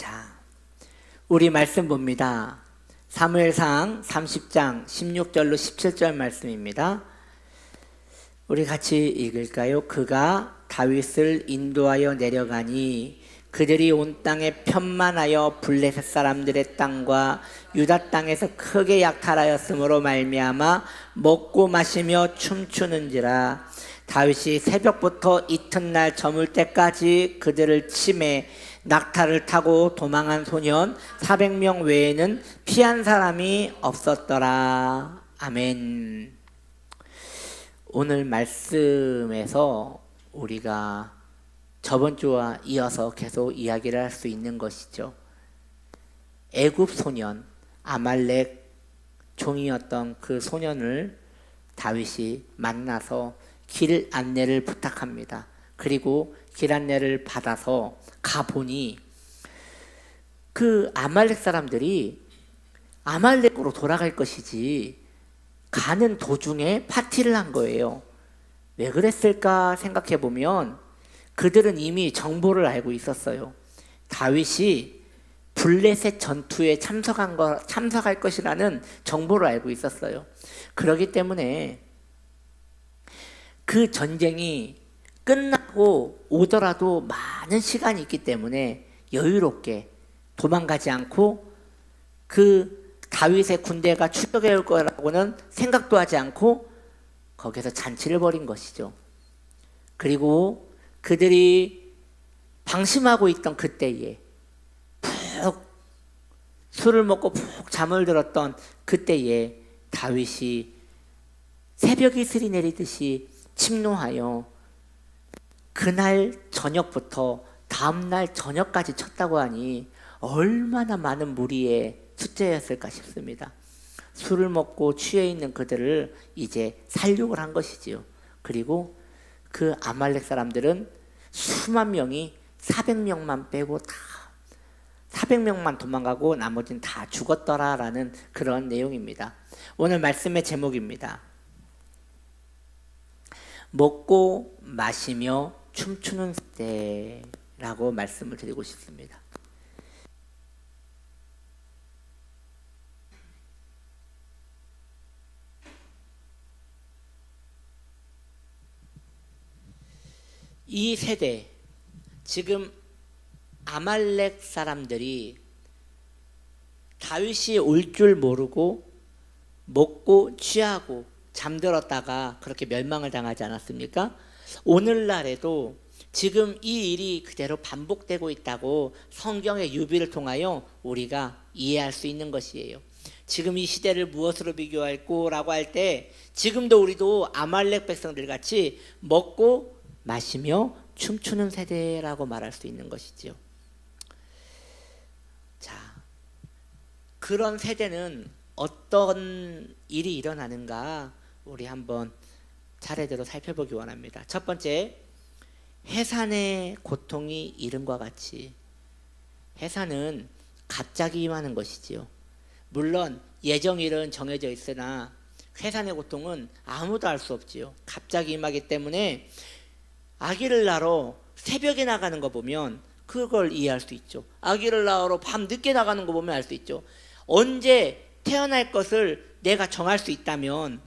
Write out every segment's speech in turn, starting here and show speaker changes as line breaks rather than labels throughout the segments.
자, 우리 말씀 봅니다. 사무엘상 30장 16절로 17절 말씀입니다. 우리 같이 읽을까요? 그가 다윗을 인도하여 내려가니 그들이 온 땅에 편만하여 블레셋 사람들의 땅과 유다 땅에서 크게 약탈하였으므로 말미암아 먹고 마시며 춤추는지라. 다윗이 새벽부터 이튿날 저물 때까지 그들을 치매 낙타를 타고 도망한 소년 400명 외에는 피한 사람이 없었더라. 아멘. 오늘 말씀에서 우리가 저번 주와 이어서 계속 이야기를 할 수 있는 것이죠. 애굽 소년 아말렉 종이었던 그 소년을 다윗이 만나서 길 안내를 부탁합니다. 그리고 길 안내를 받아서 가보니 그 아말렉 사람들이 아말렉으로 돌아갈 것이지 가는 도중에 파티를 한 거예요. 왜 그랬을까 생각해 보면 그들은 이미 정보를 알고 있었어요. 다윗이 블레셋 전투에 참석할 것이라는 정보를 알고 있었어요. 그렇기 때문에 그 전쟁이 끝나고 오더라도 많은 시간이 있기 때문에 여유롭게 도망가지 않고 그 다윗의 군대가 추격해 올 거라고는 생각도 하지 않고 거기서 잔치를 벌인 것이죠. 그리고 그들이 방심하고 있던 그때에 푹 술을 먹고 푹 잠을 들었던 그때에 다윗이 새벽 이슬이 내리듯이 침노하여 그날 저녁부터 다음날 저녁까지 쳤다고 하니 얼마나 많은 무리의 숫자였을까 싶습니다. 술을 먹고 취해 있는 그들을 이제 살육을 한 것이지요. 그리고 그 아말렉 사람들은 수만 명이 400명만 빼고 다 400명만 도망가고 나머지는 다 죽었더라라는 그런 내용입니다. 오늘 말씀의 제목입니다. 먹고 마시며 춤추는 때라고 말씀을 드리고 싶습니다. 이 세대, 지금 아말렉 사람들이 다윗이 올 줄 모르고 먹고 취하고 잠들었다가 그렇게 멸망을 당하지 않았습니까? 오늘날에도 지금 이 일이 그대로 반복되고 있다고 성경의 유비를 통하여 우리가 이해할 수 있는 것이에요. 지금 이 시대를 무엇으로 비교할꼬라고 할 때 지금도 우리도 아말렉 백성들 같이 먹고 마시며 춤추는 세대라고 말할 수 있는 것이지요. 자, 그런 세대는 어떤 일이 일어나는가 우리 한번 차례대로 살펴보기 원합니다. 첫 번째, 해산의 고통이 이름과 같이, 해산은 갑자기 임하는 것이지요. 물론 예정일은 정해져 있으나 해산의 고통은 아무도 알 수 없지요. 갑자기 임하기 때문에 아기를 낳으러 새벽에 나가는 거 보면 그걸 이해할 수 있죠. 아기를 낳으러 밤 늦게 나가는 거 보면 알 수 있죠. 언제 태어날 것을 내가 정할 수 있다면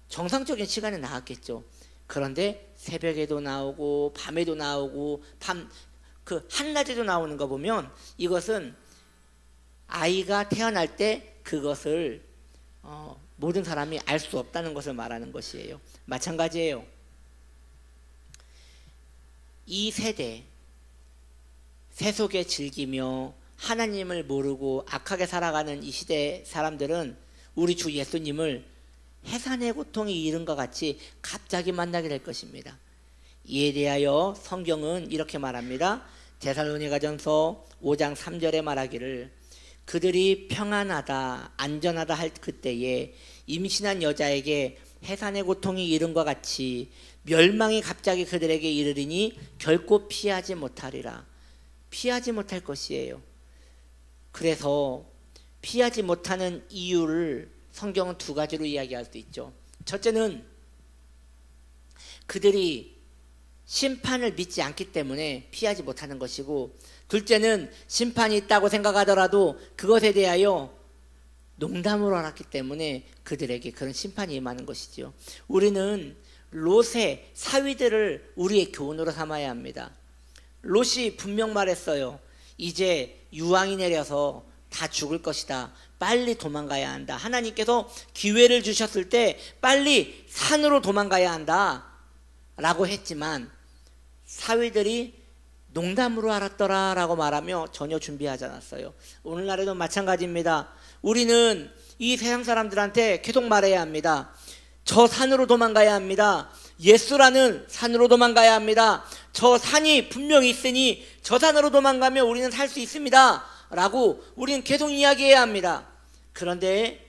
정상적인 시간에 나왔겠죠. 그런데 새벽에도 나오고 밤에도 나오고 그 한낮에도 나오는 거 보면 이것은 아이가 태어날 때 그것을 모든 사람이 알 수 없다는 것을 말하는 것이에요. 마찬가지예요. 이 세대, 세속에 즐기며 하나님을 모르고 악하게 살아가는 이 시대 사람들은 우리 주 예수님을 해산의 고통이 이른 것 같이 갑자기 만나게 될 것입니다. 이에 대하여 성경은 이렇게 말합니다. 데살로니가전서 5장 3절에 말하기를 그들이 평안하다 안전하다 할 그때에 임신한 여자에게 해산의 고통이 이른 것 같이 멸망이 갑자기 그들에게 이르리니 결코 피하지 못하리라. 피하지 못할 것이에요. 그래서 피하지 못하는 이유를 성경은 두 가지로 이야기할 수 있죠. 첫째는 그들이 심판을 믿지 않기 때문에 피하지 못하는 것이고, 둘째는 심판이 있다고 생각하더라도 그것에 대하여 농담으로 알았기 때문에 그들에게 그런 심판이 임하는 것이죠. 우리는 롯의 사위들을 우리의 교훈으로 삼아야 합니다. 롯이 분명 말했어요. 이제 유황이 내려서 다 죽을 것이다. 빨리 도망가야 한다. 하나님께서 기회를 주셨을 때 빨리 산으로 도망가야 한다 라고 했지만, 사위들이 농담으로 알았더라 라고 말하며 전혀 준비하지 않았어요. 오늘날에도 마찬가지입니다. 우리는 이 세상 사람들한테 계속 말해야 합니다. 저 산으로 도망가야 합니다. 예수라는 산으로 도망가야 합니다. 저 산이 분명히 있으니 저 산으로 도망가면 우리는 살 수 있습니다 라고 우리는 계속 이야기해야 합니다. 그런데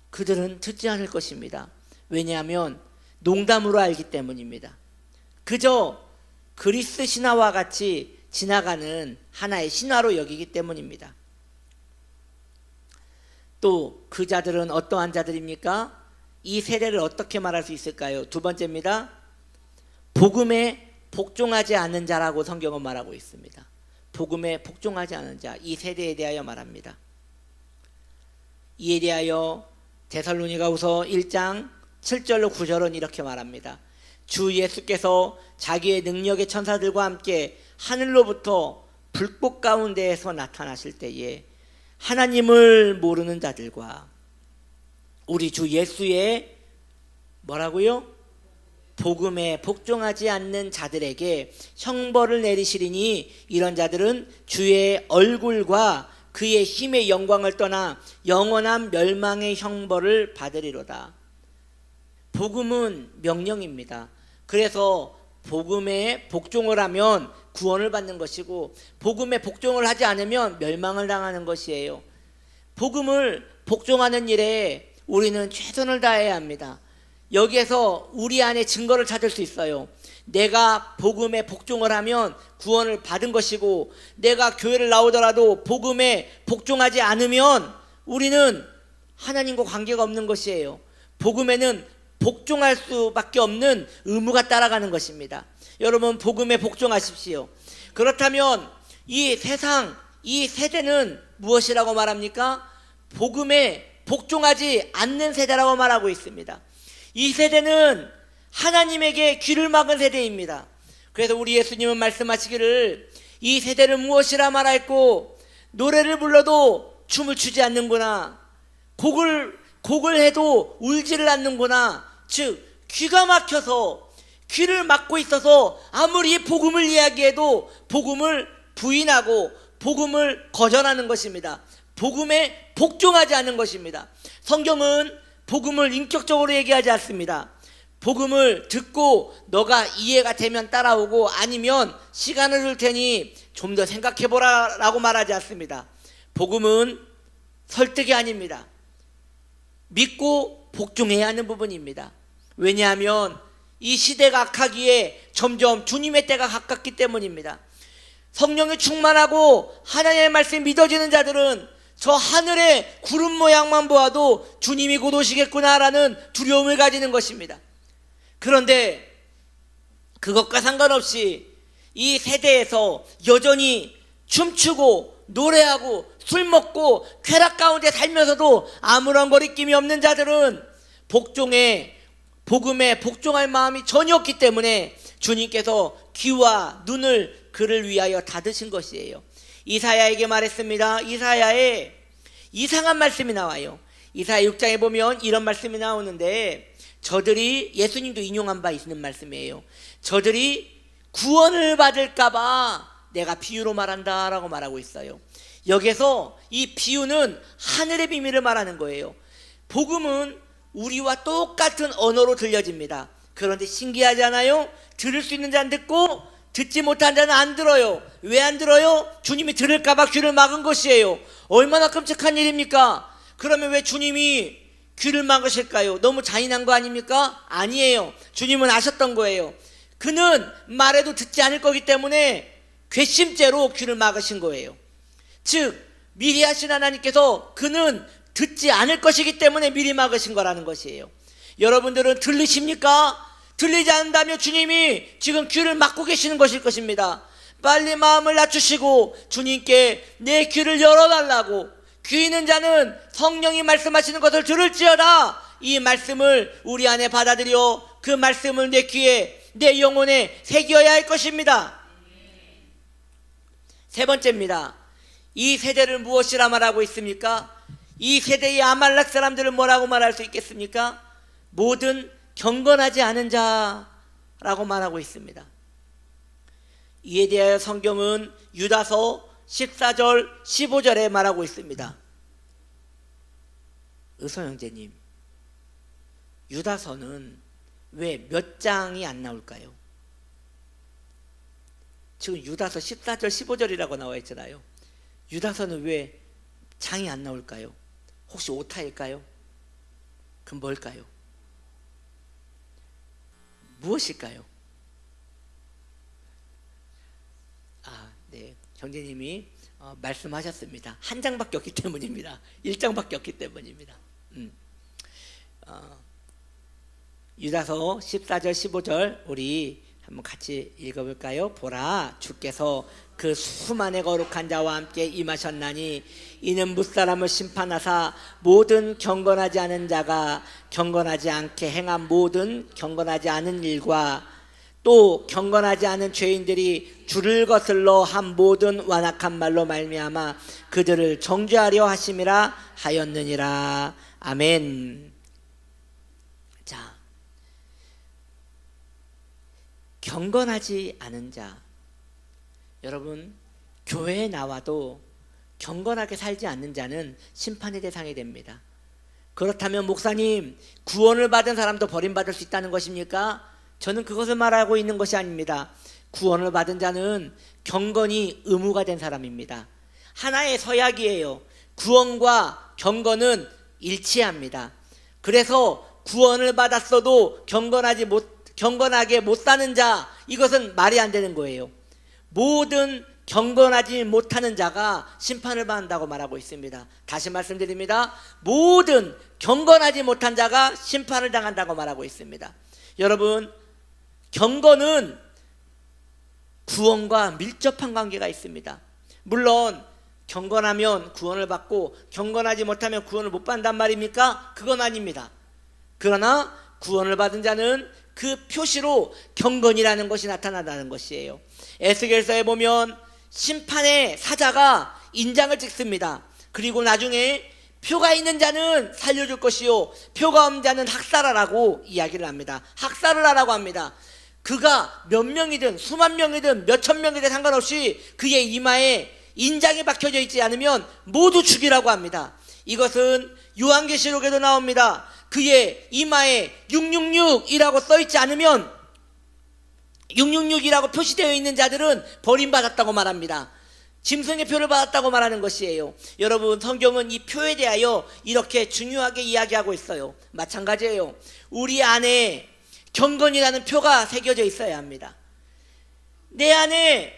그들은 듣지 않을 것입니다. 왜냐하면 농담으로 알기 때문입니다. 그저 그리스 신화와 같이 지나가는 하나의 신화로 여기기 때문입니다. 또 그 자들은 어떠한 자들입니까? 이 세대를 어떻게 말할 수 있을까요? 두 번째입니다. 복음에 복종하지 않는 자라고 성경은 말하고 있습니다. 복음에 복종하지 않은 자, 이 세대에 대하여 말합니다. 이에 대하여 데살로니가후서 1장 7절로 9절은 이렇게 말합니다. 주 예수께서 자기의 능력의 천사들과 함께 하늘로부터 불꽃 가운데에서 나타나실 때에 하나님을 모르는 자들과 우리 주 예수의 뭐라고요? 복음에 복종하지 않는 자들에게 형벌을 내리시리니 이런 자들은 주의 얼굴과 그의 힘의 영광을 떠나 영원한 멸망의 형벌을 받으리로다. 복음은 명령입니다. 그래서 복음에 복종을 하면 구원을 받는 것이고, 복음에 복종을 하지 않으면 멸망을 당하는 것이에요. 복음을 복종하는 일에 우리는 최선을 다해야 합니다. 여기에서 우리 안에 증거를 찾을 수 있어요. 내가 복음에 복종을 하면 구원을 받은 것이고, 내가 교회를 나오더라도 복음에 복종하지 않으면 우리는 하나님과 관계가 없는 것이에요. 복음에는 복종할 수밖에 없는 의무가 따라가는 것입니다. 여러분, 복음에 복종하십시오. 그렇다면 이 세상, 이 세대는 무엇이라고 말합니까? 복음에 복종하지 않는 세대라고 말하고 있습니다. 이 세대는 하나님에게 귀를 막은 세대입니다. 그래서 우리 예수님은 말씀하시기를 이 세대는 무엇이라 말할꼬 노래를 불러도 춤을 추지 않는구나, 곡을 해도 울지를 않는구나. 즉 귀가 막혀서 귀를 막고 있어서 아무리 복음을 이야기해도 복음을 부인하고 복음을 거절하는 것입니다. 복음에 복종하지 않는 것입니다. 성경은 복음을 인격적으로 얘기하지 않습니다. 복음을 듣고 너가 이해가 되면 따라오고 아니면 시간을 줄 테니 좀 더 생각해보라 라고 말하지 않습니다. 복음은 설득이 아닙니다. 믿고 복종해야 하는 부분입니다. 왜냐하면 이 시대가 악하기에 점점 주님의 때가 가깝기 때문입니다. 성령이 충만하고 하나님의 말씀이 믿어지는 자들은 저 하늘의 구름 모양만 보아도 주님이 곧 오시겠구나라는 두려움을 가지는 것입니다. 그런데 그것과 상관없이 이 세대에서 여전히 춤추고 노래하고 술 먹고 쾌락 가운데 살면서도 아무런 거리낌이 없는 자들은 복음에 복종할 마음이 전혀 없기 때문에 주님께서 귀와 눈을 그를 위하여 닫으신 것이에요. 이사야에게 말했습니다. 이사야에 이상한 말씀이 나와요. 이사야 6장에 보면 이런 말씀이 나오는데, 저들이, 예수님도 인용한 바 있는 말씀이에요. 저들이 구원을 받을까봐 내가 비유로 말한다 라고 말하고 있어요. 여기서 이 비유는 하늘의 비밀을 말하는 거예요. 복음은 우리와 똑같은 언어로 들려집니다. 그런데 신기하지 않아요? 들을 수 있는 자는 듣고 듣지 못한 자는 안 들어요. 왜 안 들어요? 주님이 들을까봐 귀를 막은 것이에요. 얼마나 끔찍한 일입니까? 그러면 왜 주님이 귀를 막으실까요? 너무 잔인한 거 아닙니까? 아니에요. 주님은 아셨던 거예요. 그는 말해도 듣지 않을 거기 때문에 괘씸죄로 귀를 막으신 거예요. 즉 미리 하신 하나님께서 그는 듣지 않을 것이기 때문에 미리 막으신 거라는 것이에요. 여러분들은 들리십니까? 들리지 않는다면 주님이 지금 귀를 막고 계시는 것일 것입니다. 빨리 마음을 낮추시고 주님께 내 귀를 열어달라고, 귀 있는 자는 성령이 말씀하시는 것을 들을지어다, 이 말씀을 우리 안에 받아들여 그 말씀을 내 귀에, 내 영혼에 새겨야 할 것입니다. 세 번째입니다. 이 세대를 무엇이라 말하고 있습니까? 이 세대의 아말렉 사람들을 뭐라고 말할 수 있겠습니까? 모든 경건하지 않은 자라고 말하고 있습니다. 이에 대하여 성경은 유다서 14절 15절에 말하고 있습니다. 의서 형제님, 유다서는 왜 몇 장이 안 나올까요? 지금 유다서 14절 15절이라고 나와 있잖아요. 유다서는 왜 장이 안 나올까요? 혹시 오타일까요? 그럼 뭘까요? 무엇일까요? 네, 형제님이 말씀하셨습니다. 한 장밖에 없기 때문입니다. 1장밖에 없기 때문입니다. 유다서 14절 15절 우리 한번 같이 읽어볼까요? 보라, 주께서 그 수많은 거룩한 자와 함께 임하셨나니 이는 무사람을 심판하사 모든 경건하지 않은 자가 경건하지 않게 행한 모든 경건하지 않은 일과 또 경건하지 않은 죄인들이 주를 거슬러 한 모든 완악한 말로 말미암아 그들을 정죄하려 하심이라 하였느니라. 아멘. 자, 경건하지 않은 자, 여러분, 교회에 나와도 경건하게 살지 않는 자는 심판의 대상이 됩니다. 그렇다면 목사님, 구원을 받은 사람도 버림받을 수 있다는 것입니까? 저는 그것을 말하고 있는 것이 아닙니다. 구원을 받은 자는 경건이 의무가 된 사람입니다. 하나의 서약이에요. 구원과 경건은 일치합니다. 그래서 구원을 받았어도 경건하게 못 사는 자, 이것은 말이 안 되는 거예요. 모든 경건하지 못하는 자가 심판을 받는다고 말하고 있습니다. 다시 말씀드립니다. 모든 경건하지 못한 자가 심판을 당한다고 말하고 있습니다. 여러분, 경건은 구원과 밀접한 관계가 있습니다. 물론 경건하면 구원을 받고 경건하지 못하면 구원을 못 받는단 말입니까? 그건 아닙니다. 그러나 구원을 받은 자는 그 표시로 경건이라는 것이 나타난다는 것이에요. 에스겔서에 보면 심판의 사자가 인장을 찍습니다. 그리고 나중에 표가 있는 자는 살려줄 것이요 표가 없는 자는 학살하라고 이야기를 합니다. 학살을 하라고 합니다. 그가 몇 명이든 수만 명이든 몇천 명이든 상관없이 그의 이마에 인장이 박혀져 있지 않으면 모두 죽이라고 합니다. 이것은 요한계시록에도 나옵니다. 그의 이마에 666이라고 써있지 않으면 666이라고 표시되어 있는 자들은 버림받았다고 말합니다. 짐승의 표를 받았다고 말하는 것이에요. 여러분, 성경은 이 표에 대하여 이렇게 중요하게 이야기하고 있어요. 마찬가지예요. 우리 안에 경건이라는 표가 새겨져 있어야 합니다. 내 안에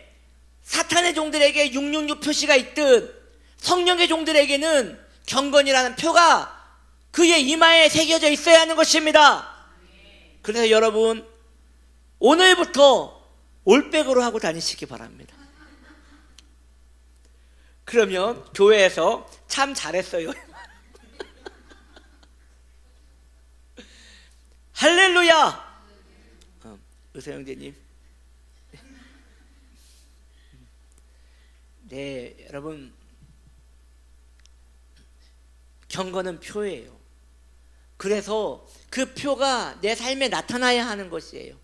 사탄의 종들에게 666 표시가 있듯 성령의 종들에게는 경건이라는 표가 그의 이마에 새겨져 있어야 하는 것입니다. 그래서 여러분, 오늘부터 올백으로 하고 다니시기 바랍니다. 그러면 교회에서 참 잘했어요. 할렐루야. 의사 형제님. 네, 여러분, 경건은 표예요. 그래서 그 표가 내 삶에 나타나야 하는 것이에요.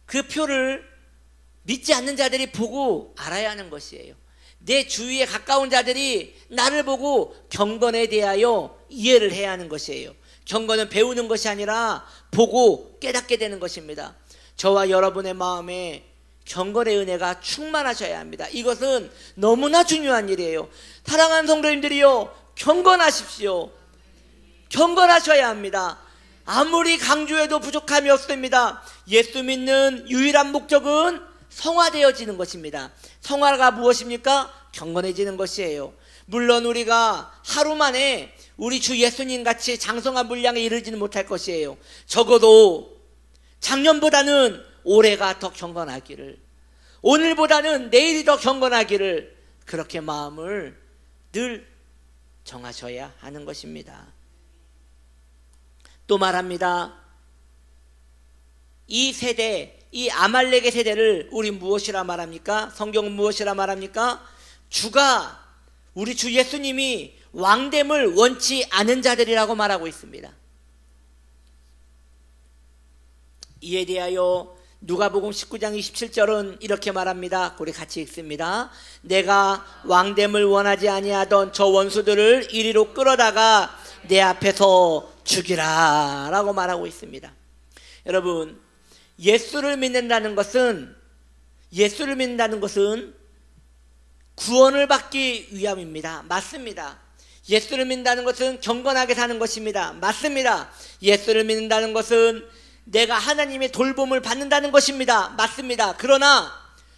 그 표를 믿지 않는 자들이 보고 알아야 하는 것이에요. 내 주위에 가까운 자들이 나를 보고 경건에 대하여 이해를 해야 하는 것이에요. 경건은 배우는 것이 아니라 보고 깨닫게 되는 것입니다. 저와 여러분의 마음에 경건의 은혜가 충만하셔야 합니다. 이것은 너무나 중요한 일이에요. 사랑하는 성도님들이요, 경건하십시오. 경건하셔야 합니다. 아무리 강조해도 부족함이 없습니다. 예수 믿는 유일한 목적은 성화되어지는 것입니다. 성화가 무엇입니까? 경건해지는 것이에요. 물론 우리가 하루 만에 우리 주 예수님 같이 장성한 분량에 이르지는 못할 것이에요. 적어도 작년보다는 올해가 더 경건하기를, 오늘보다는 내일이 더 경건하기를, 그렇게 마음을 늘 정하셔야 하는 것입니다. 또 말합니다. 이 세대, 이 아말렉의 세대를 우리 무엇이라 말합니까? 성경은 무엇이라 말합니까? 우리 주 예수님이 왕됨을 원치 않은 자들이라고 말하고 있습니다. 이에 대하여 누가복음 19장 27절은 이렇게 말합니다. 우리 같이 읽습니다. 내가 왕됨을 원하지 아니하던 저 원수들을 이리로 끌어다가 내 앞에서 죽이라 라고 말하고 있습니다. 여러분, 예수를 믿는다는 것은 구원을 받기 위함입니다. 맞습니다. 예수를 믿는다는 것은 경건하게 사는 것입니다. 맞습니다. 예수를 믿는다는 것은 내가 하나님의 돌봄을 받는다는 것입니다. 맞습니다. 그러나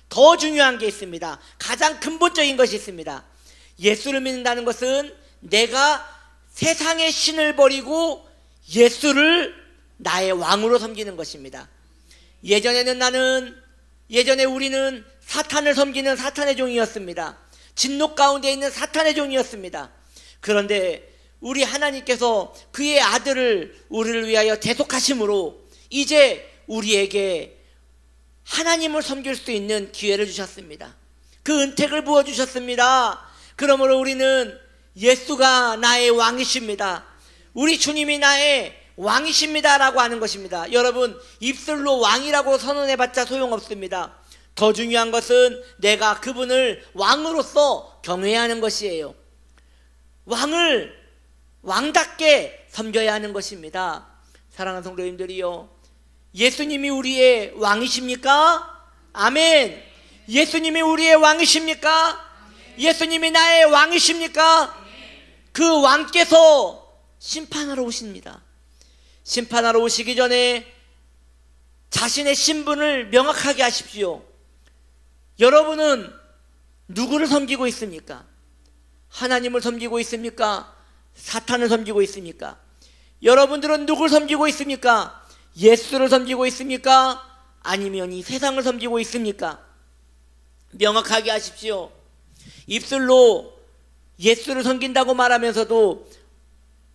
더 중요한 게 있습니다. 가장 근본적인 것이 있습니다. 예수를 믿는다는 것은 내가 세상의 신을 버리고 예수를 나의 왕으로 섬기는 것입니다. 예전에 우리는 사탄을 섬기는 사탄의 종이었습니다. 진노 가운데 있는 사탄의 종이었습니다. 그런데 우리 하나님께서 그의 아들을 우리를 위하여 대속하심으로 이제 우리에게 하나님을 섬길 수 있는 기회를 주셨습니다. 그 은택을 부어주셨습니다. 그러므로 우리는 예수가 나의 왕이십니다, 우리 주님이 나의 왕이십니다 라고 하는 것입니다. 여러분, 입술로 왕이라고 선언해봤자 소용없습니다. 더 중요한 것은 내가 그분을 왕으로서 경외하는 것이에요. 왕을 왕답게 섬겨야 하는 것입니다. 사랑하는 성도님들이요, 예수님이 우리의 왕이십니까? 아멘. 예수님이 우리의 왕이십니까? 예수님이 나의 왕이십니까? 그 왕께서 심판하러 오십니다. 심판하러 오시기 전에 자신의 신분을 명확하게 하십시오. 여러분은 누구를 섬기고 있습니까? 하나님을 섬기고 있습니까? 사탄을 섬기고 있습니까? 여러분들은 누구를 섬기고 있습니까? 예수를 섬기고 있습니까? 아니면 이 세상을 섬기고 있습니까? 명확하게 하십시오. 입술로 예수를 섬긴다고 말하면서도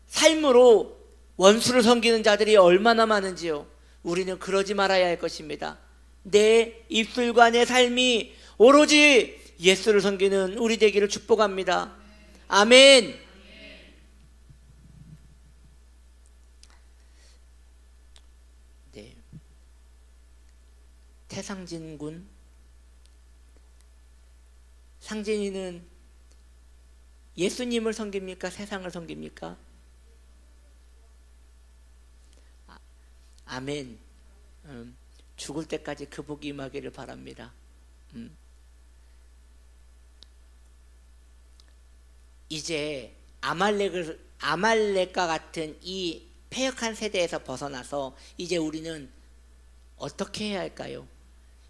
삶으로 원수를 섬기는 자들이 얼마나 많은지요. 우리는 그러지 말아야 할 것입니다. 내 입술과 내 삶이 오로지 예수를 섬기는 우리 되기를 축복합니다. 아멘. 네. 태상진 군, 상진이는 예수님을 섬깁니까? 세상을 섬깁니까? 아멘. 죽을 때까지 그 복이 임하기를 바랍니다. 이제 아말렉과 같은 이 패역한 세대에서 벗어나서 이제 우리는 어떻게 해야 할까요?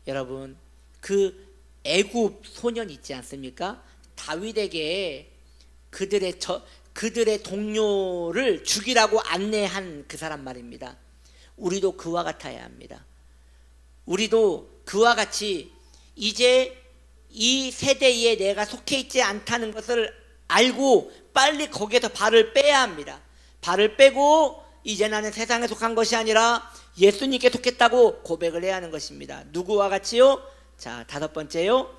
여러분, 그 애굽 소년 있지 않습니까? 다윗에게 그들의 동료를 죽이라고 안내한 그 사람 말입니다. 우리도 그와 같아야 합니다. 우리도 그와 같이 이제 이 세대에 내가 속해 있지 않다는 것을 알고 빨리 거기에서 발을 빼야 합니다. 발을 빼고 이제 나는 세상에 속한 것이 아니라 예수님께 속했다고 고백을 해야 하는 것입니다. 누구와 같이요? 자, 5번째요.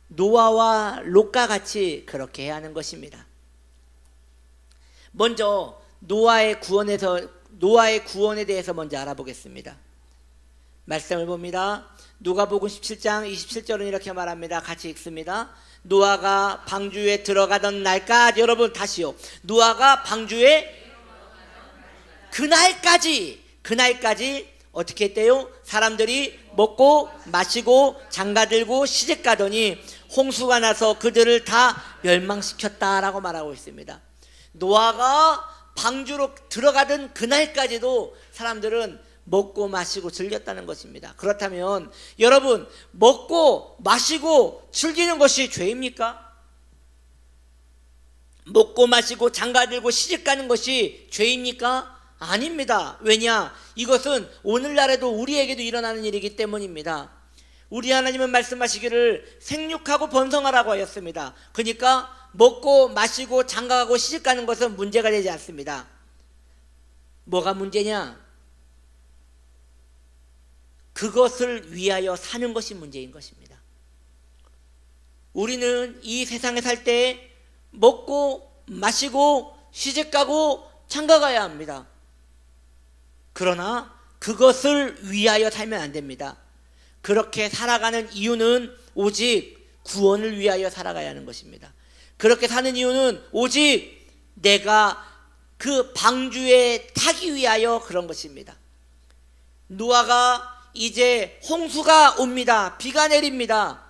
노아와 롯과 같이 그렇게 해야 하는 것입니다. 먼저 노아의 구원에 대해서 먼저 알아보겠습니다. 말씀을 봅니다. 누가복음 17장 27절은 이렇게 말합니다. 같이 읽습니다. 노아가 방주에 들어가던 날까지, 여러분 다시요. 노아가 방주에 그날까지 어떻게 했대요? 사람들이 먹고 마시고 장가들고 시집가더니 홍수가 나서 그들을 다 멸망시켰다라고 말하고 있습니다. 노아가 방주로 들어가던 그날까지도 사람들은 먹고 마시고 즐겼다는 것입니다. 그렇다면 여러분, 먹고 마시고 즐기는 것이 죄입니까? 먹고 마시고 장가들고 시집가는 것이 죄입니까? 아닙니다. 왜냐? 이것은 오늘날에도 우리에게도 일어나는 일이기 때문입니다. 우리 하나님은 말씀하시기를 생육하고 번성하라고 하였습니다. 그러니까 먹고 마시고 장가가고 시집가는 것은 문제가 되지 않습니다. 뭐가 문제냐? 그것을 위하여 사는 것이 문제인 것입니다. 우리는 이 세상에 살 때 먹고 마시고 시집가고 장가가야 합니다. 그러나 그것을 위하여 살면 안 됩니다. 그렇게 살아가는 이유는 오직 구원을 위하여 살아가야 하는 것입니다. 그렇게 사는 이유는 오직 내가 그 방주에 타기 위하여 그런 것입니다. 노아가 이제 홍수가 옵니다. 비가 내립니다.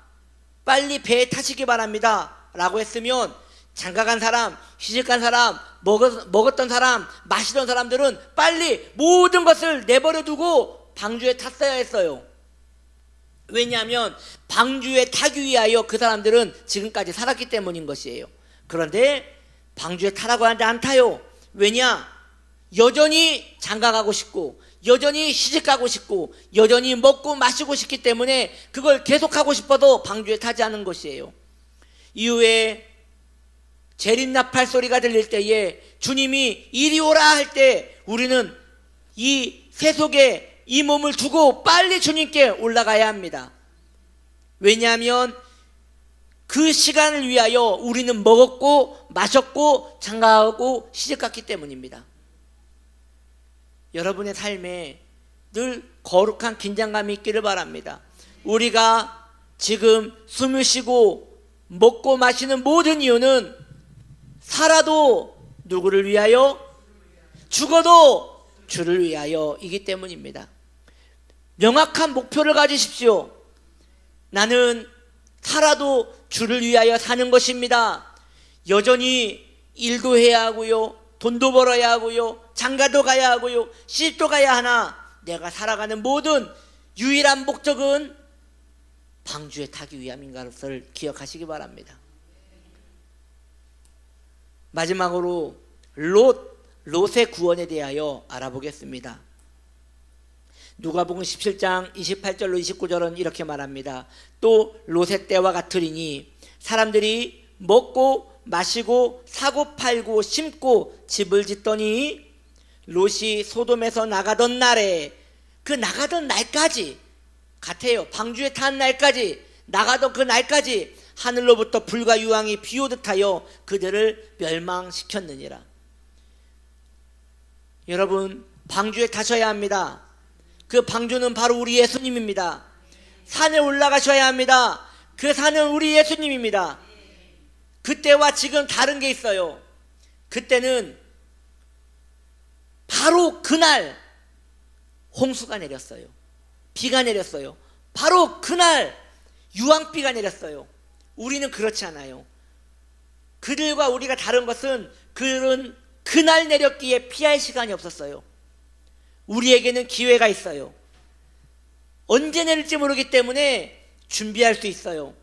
빨리 배에 타시기 바랍니다 라고 했으면 장가간 사람, 시집간 사람, 먹었던 사람, 마시던 사람들은 빨리 모든 것을 내버려 두고 방주에 탔어야 했어요. 왜냐하면 방주에 타기 위하여 그 사람들은 지금까지 살았기 때문인 것이에요. 그런데 방주에 타라고 하는데 안 타요. 왜냐? 여전히 장가가고 싶고 여전히 시집가고 싶고 여전히 먹고 마시고 싶기 때문에 그걸 계속하고 싶어도 방주에 타지 않은 것이에요. 이후에 재림나팔 소리가 들릴 때에 주님이 이리 오라 할 때 우리는 이 세속에 이 몸을 두고 빨리 주님께 올라가야 합니다. 왜냐하면 그 시간을 위하여 우리는 먹었고 마셨고 장가가고 시집갔기 때문입니다. 여러분의 삶에 늘 거룩한 긴장감이 있기를 바랍니다. 우리가 지금 숨을 쉬고 먹고 마시는 모든 이유는 살아도 누구를 위하여? 죽어도 주를 위하여이기 때문입니다. 명확한 목표를 가지십시오. 나는 살아도 주를 위하여 사는 것입니다. 여전히 일도 해야 하고요, 돈도 벌어야 하고요, 장가도 가야 하고요, 시집도 가야 하나 내가 살아가는 모든 유일한 목적은 방주에 타기 위함인 것을 기억하시기 바랍니다. 마지막으로 롯의 구원에 대하여 알아보겠습니다. 누가복음 17장 28절로 29절은 이렇게 말합니다. 또 롯의 때와 같으리니 사람들이 먹고 마시고 사고 팔고 심고 집을 짓더니 롯이 소돔에서 나가던 날에 그 나가던 날까지 같아요. 방주에 탄 날까지 나가던 그 날까지 하늘로부터 불과 유황이 비오듯 하여 그들을 멸망시켰느니라. 여러분, 방주에 타셔야 합니다. 그 방주는 바로 우리 예수님입니다. 산에 올라가셔야 합니다. 그 산은 우리 예수님입니다. 그때와 지금 다른 게 있어요. 그때는 바로 그날 홍수가 내렸어요. 비가 내렸어요. 바로 그날 유황비가 내렸어요. 우리는 그렇지 않아요. 그들과 우리가 다른 것은 그들은 그날 내렸기에 피할 시간이 없었어요. 우리에게는 기회가 있어요. 언제 내릴지 모르기 때문에 준비할 수 있어요.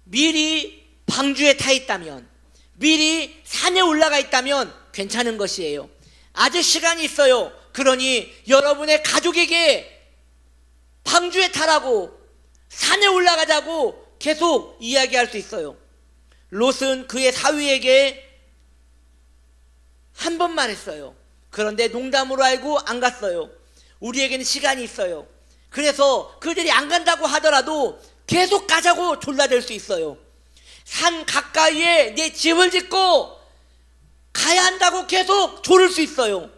미리 방주에 타 있다면, 미리 산에 올라가 있다면 괜찮은 것이에요. 아직 시간이 있어요. 그러니 여러분의 가족에게 방주에 타라고, 산에 올라가자고 계속 이야기할 수 있어요. 롯은 그의 사위에게 한 번 말했어요. 그런데 농담으로 알고 안 갔어요. 우리에게는 시간이 있어요. 그래서 그들이 안 간다고 하더라도 계속 가자고 졸라댈 수 있어요. 산 가까이에 내 집을 짓고 가야 한다고 계속 조를 수 있어요.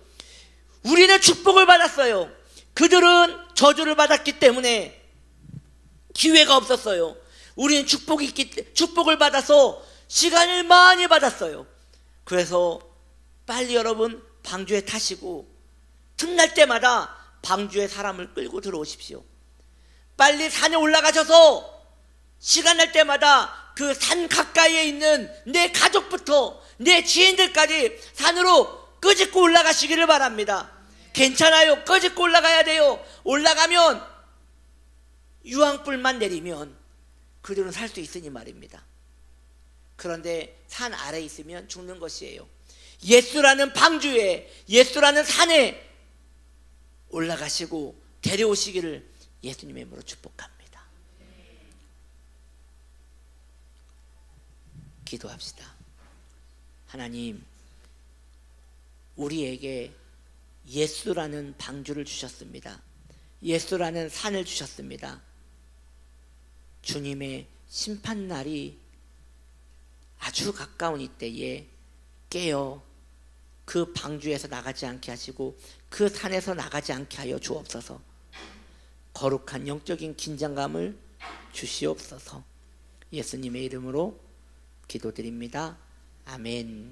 우리는 축복을 받았어요. 그들은 저주를 받았기 때문에 기회가 없었어요. 우리는 축복을 받아서 시간을 많이 받았어요. 그래서 빨리 여러분 방주에 타시고 틈날 때마다 방주에 사람을 끌고 들어오십시오. 빨리 산에 올라가셔서 시간 날 때마다 그 산 가까이에 있는 내 가족부터 내 지인들까지 산으로 끄집고 올라가시기를 바랍니다. 괜찮아요. 끄집고 올라가야 돼요. 올라가면 유황불만 내리면 그들은 살 수 있으니 말입니다. 그런데 산 아래에 있으면 죽는 것이에요. 예수라는 방주에, 예수라는 산에 올라가시고 데려오시기를 예수님의 이름으로 축복합니다. 기도합시다. 하나님, 우리에게 예수라는 방주를 주셨습니다. 예수라는 산을 주셨습니다. 주님의 심판날이 아주 가까운 이때에 깨어 그 방주에서 나가지 않게 하시고 그 산에서 나가지 않게 하여 주옵소서. 거룩한 영적인 긴장감을 주시옵소서. 예수님의 이름으로 기도드립니다. 아멘.